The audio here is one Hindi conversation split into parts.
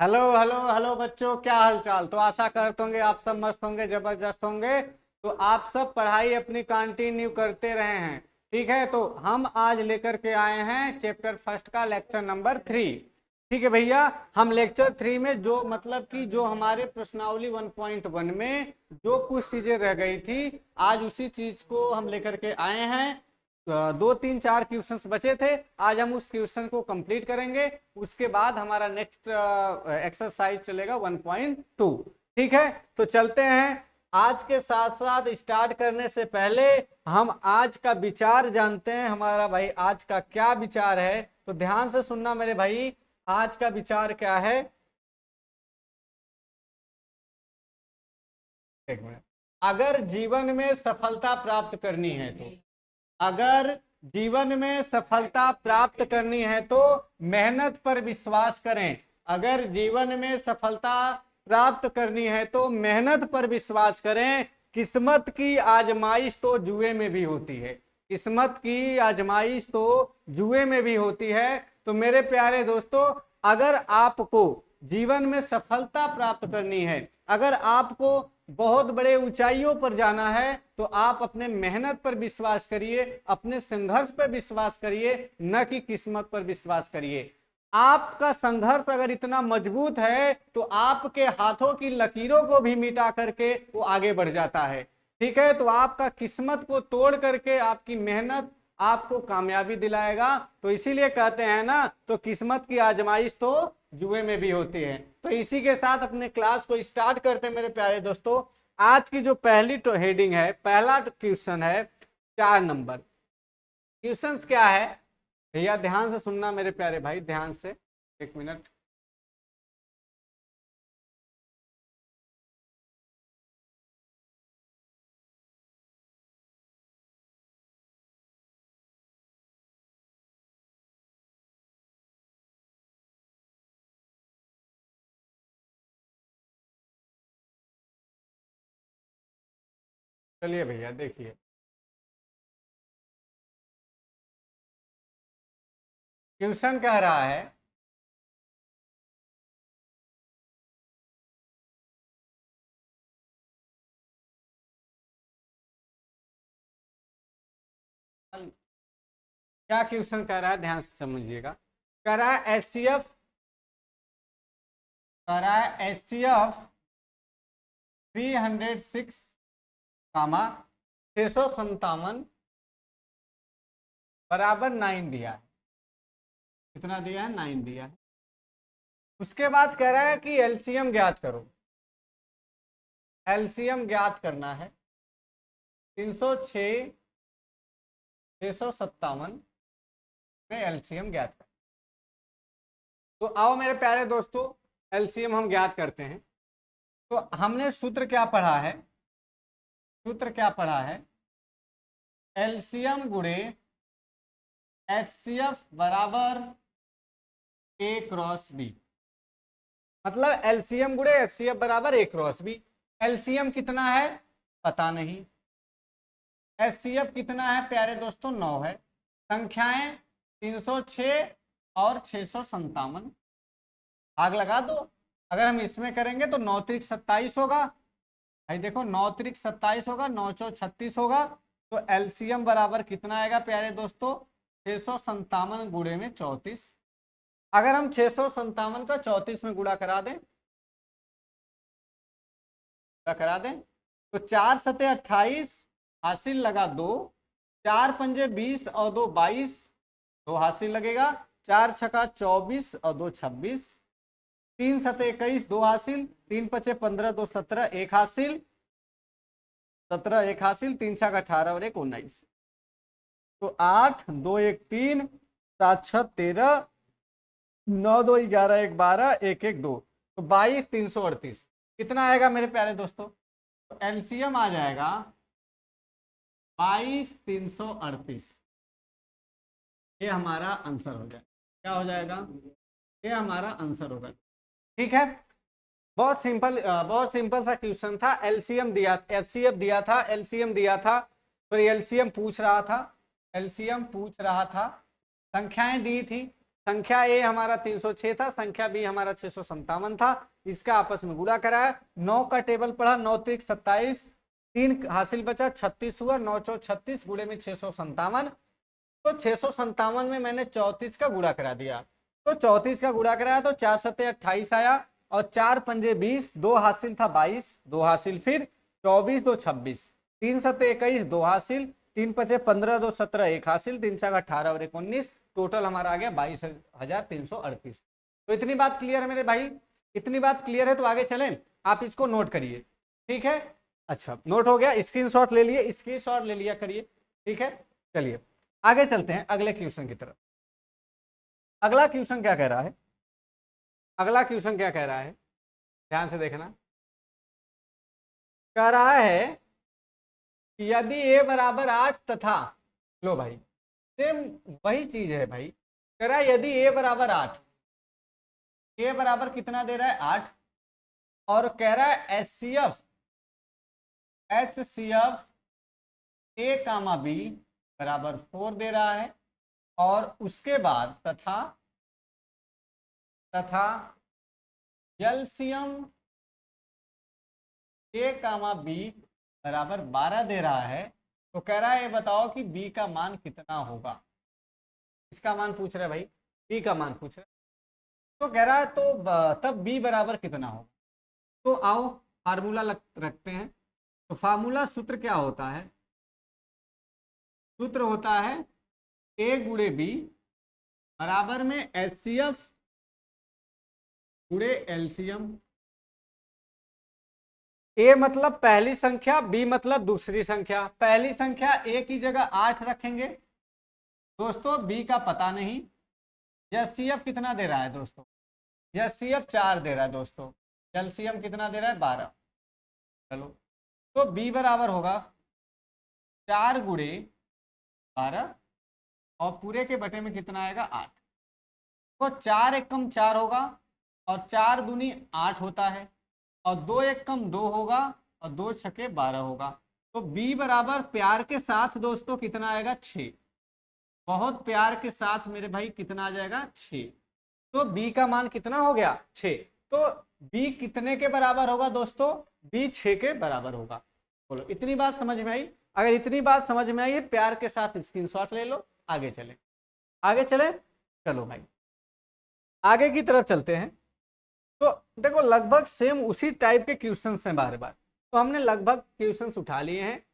हेलो हेलो हेलो बच्चों, क्या हाल चाल। तो आशा करते होंगे आप सब मस्त होंगे, जबरदस्त होंगे। तो आप सब पढ़ाई अपनी कंटिन्यू करते रहे हैं, ठीक है। तो हम आज लेकर के आए हैं चैप्टर फर्स्ट का लेक्चर नंबर 3। ठीक है भैया, हम लेक्चर 3 में जो मतलब कि जो हमारे प्रश्नावली 1.1 में जो कुछ चीजें रह गई थी, आज उसी चीज को हम लेकर के आए हैं। 2 3 4 क्वेश्चंस बचे थे, आज हम उस क्वेश्चन को कंप्लीट करेंगे। उसके बाद हमारा नेक्स्ट एक्सरसाइज चलेगा 1.2। ठीक है, तो चलते हैं। आज के साथ साथ स्टार्ट करने से पहले हम आज का विचार जानते हैं। हमारा भाई आज का क्या विचार है, तो ध्यान से सुनना मेरे भाई। आज का विचार क्या है, एक मिनट। अगर जीवन में सफलता प्राप्त करनी है तो अगर जीवन में सफलता प्राप्त करनी है तो मेहनत पर विश्वास करें। अगर जीवन में सफलता प्राप्त करनी है तो मेहनत पर विश्वास करें। किस्मत की आजमाइश तो जुए में भी होती है। किस्मत की आजमाइश तो जुए में भी होती है। तो मेरे प्यारे दोस्तों, अगर आपको जीवन में सफलता प्राप्त करनी है, अगर आपको बहुत बड़े ऊंचाइयों पर जाना है, तो आप अपने मेहनत पर विश्वास करिए, अपने संघर्ष पर विश्वास करिए, न कि किस्मत पर विश्वास करिए। आपका संघर्ष अगर इतना मजबूत है तो आपके हाथों की लकीरों को भी मिटा करके वो आगे बढ़ जाता है। ठीक है, तो आपका किस्मत को तोड़ करके आपकी मेहनत आपको कामयाबी दिलाएगा। तो इसीलिए कहते हैं ना, तो किस्मत की आजमाइश तो जुए में भी होती है। तो इसी के साथ अपने क्लास को स्टार्ट करते हैं मेरे प्यारे दोस्तों। आज की जो पहली तो हेडिंग है, पहला क्वेश्चन है 4 नंबर। क्वेश्चन क्या है भैया, ध्यान से सुनना मेरे प्यारे भाई, ध्यान से। एक मिनट। चलिए भैया देखिए, क्वेश्चन कह रहा है क्या क्वेश्चन कह रहा है, ध्यान से समझिएगा। कह रहा है एचसीएफ, कह रहा है एचसीएफ 306 कामा 657 बराबर 9 दिया है। कितना दिया है? 9 दिया है। उसके बाद कह रहा है कि एलसीएम ज्ञात करो। एलसीएम ज्ञात करना है। 306 657 में एलसीएम ज्ञात कर। तो आओ मेरे प्यारे दोस्तों, एलसीएम हम ज्ञात करते हैं। तो हमने सूत्र क्या पढ़ा है? सूत्र क्या पढ़ा है? एलसीएम गुणे एचसीएफ बराबर ए क्रॉस बी। मतलब एलसीएम गुणे एचसीएफ बराबर ए क्रॉस बी। एलसीएम कितना है पता नहीं, एचसीएफ कितना है प्यारे दोस्तों? 9 है। संख्याएं 306 और 657, आग लगा दो। अगर हम इसमें करेंगे तो 9 त्रिक 27 होगा। भाई देखो, 9 त्रिक 27 होगा, 9 चौक 36 होगा। तो एलसीएम बराबर कितना आएगा प्यारे दोस्तों? 657 गुणे में 34। अगर हम 657 का 34 में गुणा करा दें, तो 4 सते 28, हासिल लगा 2, 4 पंजे 20 और 2 22, 2 हासिल लगेगा। 4 छका 24 और 2 26, 3 सते 21, 2 हासिल, 3 पचे 15, 2 17, 1 हासिल, 17 1 हासिल, 3 छक 18 और 1 19। तो 8 2 1 3, 7 6 13, 9 2 11 1 12, 1 1 2, तो 22 338। कितना आएगा मेरे प्यारे दोस्तों? तो एलसीएम आ जाएगा 22 338। ये हमारा आंसर हो जाएगा। क्या हो जाएगा? ये हमारा आंसर होगा। ठीक है, बहुत सिंपल सा क्वेश्चन था। एलसीएम दिया, एचसीएफ दिया था, एलसीएम दिया था, तो एलसीएम पूछ रहा था, एलसीएम पूछ रहा था। संख्याएं दी थी, संख्या ए हमारा 306 था, संख्या बी हमारा 657 था, इसका आपस में गुणा कराया, 9 का टेबल पढ़ा, 9 3 27, 3 हासिल बचा, 36 हुआ, 9 4 36 गुणे में 657, तो 657 में मैंने 34 का गुणा करा दिया, तो 34 का गुणा कराया तो 4 सत्ते 28 आया, और 4 पंजे 20, 2 हासिल था 22, 2 हासिल फिर 24, 2 26, 3 सत्ते 21, 2 हासिल, 3 पचे 15, 2 17, 1 हासिल, 3 छः 18 और 1 19, टोटल हमारा आ गया 22,338। तो इतनी बात क्लियर है मेरे भाई, इतनी बात क्लियर है तो आगे चलें, आप इसको नोट करिए, ठीक है। अच्छा नोट हो गया, स्क्रीनशॉट ले लिए, स्क्रीनशॉट ले लिया करिए, ठीक है। चलिए आगे चलते हैं अगले क्वेश्चन की तरफ। अगला क्वेश्चन क्या कह रहा है, अगला क्वेश्चन क्या कह रहा है, ध्यान से देखना। कह रहा है कि यदि a बराबर 8 तथा, लो भाई सेम वही चीज है भाई, कह रहा है यदि a बराबर 8, a बराबर कितना दे रहा है 8, और कह रहा है HCF a कामा b बराबर 4 दे रहा है, और उसके बाद तथा एलसीएम a कामा b बराबर 12 दे रहा है, तो कह रहा है ये बताओ कि b का मान कितना होगा। इसका मान पूछ रहा है भाई, b का मान पूछ रहा है, तो कह रहा है तो तब b बराबर कितना होगा। तो आओ फार्मूला रखते हैं। तो फार्मूला सूत्र क्या होता है, सूत्र होता है a गुणे b बराबर में HCF गुणे एलसीएम। a मतलब पहली संख्या, b मतलब दूसरी संख्या। पहली संख्या a की जगह 8 रखेंगे दोस्तों, b का पता नहीं। HCF कितना दे रहा है दोस्तों, HCF 4 दे रहा है दोस्तों, एलसीएम कितना दे रहा है 12। चलो तो b बराबर होगा 4 गुणे 12, और पूरे के बटे में कितना आएगा 8। तो 4 एकम 4 होगा, और 4 दूनी 8 होता है, और 2 एकम 2 होगा, और 2 छके 12 होगा। तो b बराबर प्यार के साथ दोस्तों कितना आएगा 6, बहुत प्यार के साथ मेरे भाई कितना आ जाएगा 6। तो b का मान कितना हो गया 6। तो b कितने के बराबर होगा दोस्तों, b 6 के बराबर होगा। बोलो इतनी बात समझ में आई। अगर इतनी बात समझ में आई है, प्यार के साथ स्क्रीनशॉट ले लो, आगे चले, आगे चले। चलो भाई आगे की तरफ चलते हैं। तो देखो लगभग सेम उसी टाइप के क्वेश्चंस हैं बार बार, तो हमने लगभग क्वेश्चंस उठा लिए हैं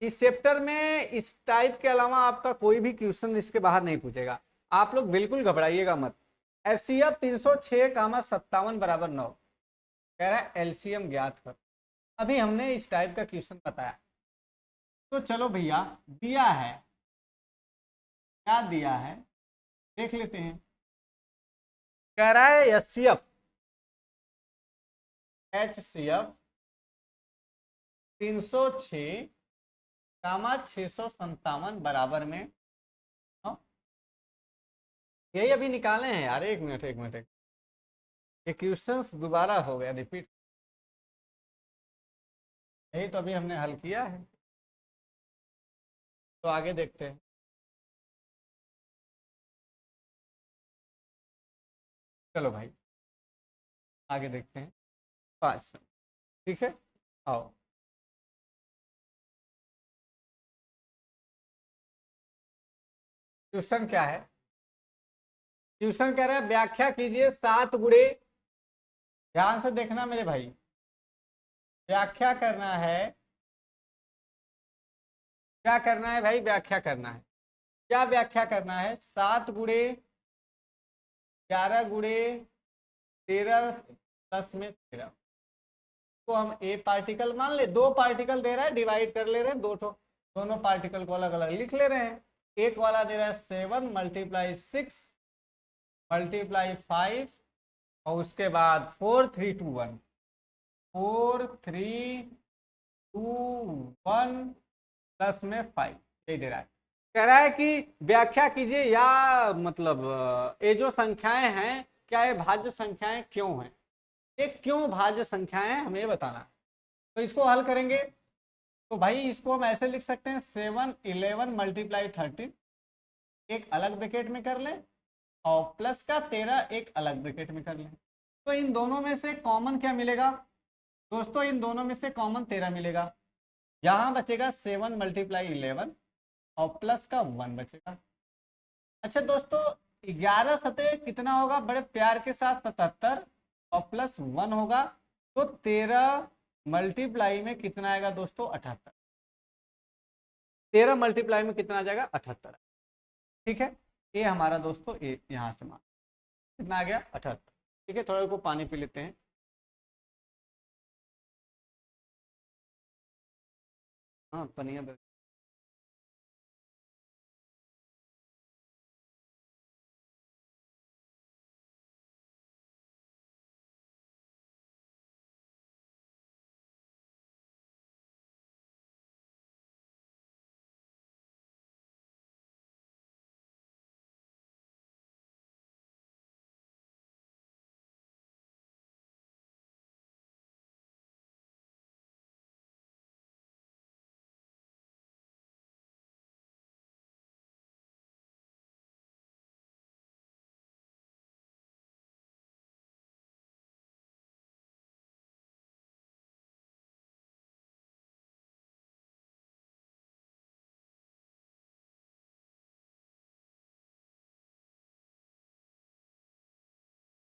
इस चैप्टर में। इस टाइप के अलावा आपका कोई भी क्वेश्चन इसके बाहर नहीं पूछेगा, आप लोग बिल्कुल घबराइएगा मत। HCF 306,57 बराबर 9, कह रहा है एलसीएम ज्ञात कर। अभी हमने इस टाइप का क्वेश्चन बताया, तो चलो भैया दिया है, क्या दिया है देख लेते हैं। कह रहा है HCF 306,657 बराबर में, यही अभी निकाले हैं यार, एक मिनट ये क्वेश्चंस दोबारा हो गया रिपीट, यही तो अभी हमने हल किया है। तो आगे देखते हैं, चलो भाई आगे देखते हैं 5, ठीक है आओ। क्वेश्चन क्या है, क्वेश्चन कह रहा है व्याख्या कीजिए 7 गुणे, ध्यान से देखना मेरे भाई, व्याख्या करना है, क्या करना है भाई, व्याख्या करना है। क्या व्याख्या करना है, 7 गुणे 11 गुणे 13 10 में 13 को हम ए पार्टिकल मान ले, 2 पार्टिकल दे रहा है, डिवाइड कर ले रहे हैं, दोनों पार्टिकल को अलग अलग लिख ले रहे हैं। एक वाला दे रहा है 7 मल्टीप्लाई 6 मल्टीप्लाई 5, और उसके बाद 4 3 2 1 4 3 2 1 प्लस में 5, यही दे रहा है। कह रहा है कि व्याख्या कीजिए, या मतलब ये जो संख्याएं हैं क्या ये भाज्य संख्याएं क्यों हैं, ये क्यों भाज्य संख्याएं हैं हमें बताना। तो इसको हल करेंगे, तो भाई इसको हम ऐसे लिख सकते हैं 7 11 मल्टीप्लाई 13, एक अलग ब्रैकेट में कर लें, और प्लस का 13 एक अलग ब्रैकेट में कर लें। तो इन दोनों में से कॉमन क्या मिलेगा दोस्तों, इन दोनों में से कॉमन 13 मिलेगा। यहाँ बचेगा 7 × 11 और प्लस का 1 बचेगा। अच्छा दोस्तों, 11 सतह कितना होगा, बड़े प्यार के साथ 77 और प्लस 1 होगा, तो 13 मल्टीप्लाई में कितना आएगा दोस्तों, 78। 13 मल्टीप्लाई में कितना आ जाएगा, 78। ठीक है, ये हमारा दोस्तों ये यहाँ से मान कितना आ गया, 78। ठीक है, थोड़ा को पानी पी लेते हैं। हाँ पनिया।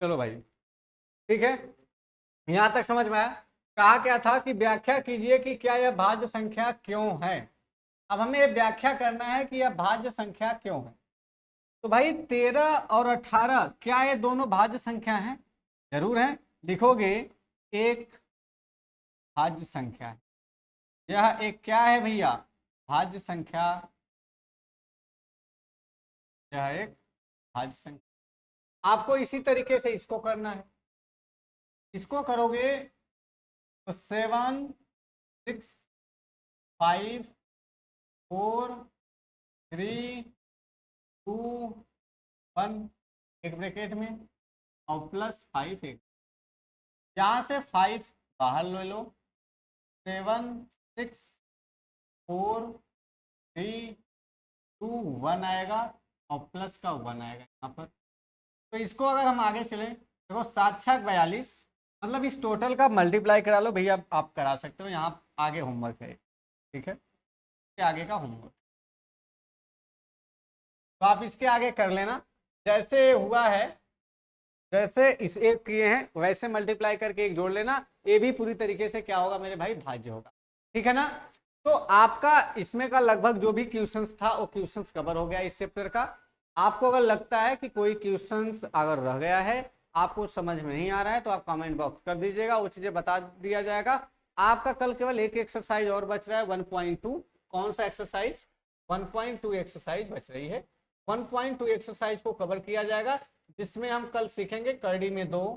चलो भाई, ठीक है, यहां तक समझ में आया। कहा क्या था कि व्याख्या कीजिए कि क्या यह भाज्य संख्या क्यों है। अब हमें ये व्याख्या करना है कि यह भाज्य संख्या क्यों है। तो भाई 13 और 18 क्या ये दोनों भाज्य संख्या हैं, जरूर है। लिखोगे एक भाज्य संख्या है, यह एक क्या है भैया, भाज्य संख्या, यह एक भाज्य संख्या। आपको इसी तरीके से इसको करना है। इसको करोगे तो 7 6 5 4 3 2 1 एक ब्रैकेट में और प्लस 5 एक, यहाँ से 5 बाहर ले लो, 7 6 4 3 2 1 आएगा और प्लस का 1 आएगा यहाँ पर। तो इसको अगर हम आगे चले, देखो 7 6 42, मतलब इस टोटल का मल्टीप्लाई करा लो भैया, आप करा सकते हो, यहाँ आगे होमवर्क है। ठीक है, इसके आगे का होमवर्क तो आप इसके आगे कर लेना, जैसे हुआ है, जैसे इस एक किए हैं वैसे मल्टीप्लाई करके एक जोड़ लेना। ये भी पूरी तरीके से क्या होगा मेरे भाई, भाज्य होगा। ठीक है ना। तो आपका इसमें का लगभग जो भी क्वेश्चंस था वो क्वेश्चंस कवर हो गया इस चैप्टर का। आपको अगर लगता है कि कोई क्वेश्चंस अगर रह गया है, आपको समझ में नहीं आ रहा है, तो आप कमेंट बॉक्स कर दीजिएगा, वो चीजें बता दिया जाएगा। आपका कल केवल एक एक्सरसाइज और बच रहा है 1.2। कौन सा एक्सरसाइज, 1.2 एक्सरसाइज बच रही है। 1.2 एक्सरसाइज को कवर किया जाएगा, जिसमें हम कल सीखेंगे करड़ी में 2,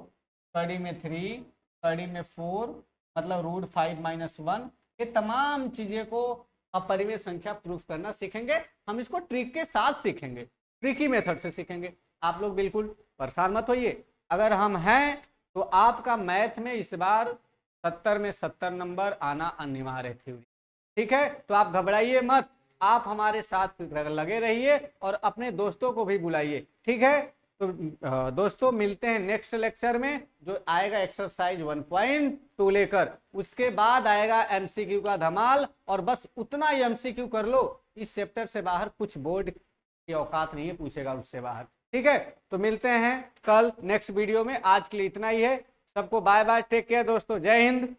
करड़ी में 3, करड़ी में 4, मतलब रूट 5 - 1, ये तमाम चीजें को अपरिमेय संख्या प्रूफ करना सीखेंगे। हम इसको ट्रिक के साथ सीखेंगे, ट्रिकी मेथड से सीखेंगे। आप लोग बिल्कुल परेशान मत होइए। अगर हम हैं तो आपका मैथ में इस बार 70 में 70 नंबर आना अनिवार्य है थ्योरी। ठीक है, तो आप घबराइए मत, आप हमारे साथ लगे रहिए और अपने दोस्तों को भी बुलाइए। ठीक है, तो दोस्तों मिलते हैं नेक्स्ट लेक्चर में, जो आएगा एक्सरसाइज 1.2 लेकर। उसके बाद आएगा एमसीक्यू का धमाल, और बस उतना ही एमसीक्यू कर लो, इस चैप्टर से बाहर कुछ बोर्ड की औकात नहीं है, पूछेगा उससे बाहर। ठीक है, तो मिलते हैं कल नेक्स्ट वीडियो में। आज के लिए इतना ही है, सबको बाय बाय, टेक केयर दोस्तों, जय हिंद।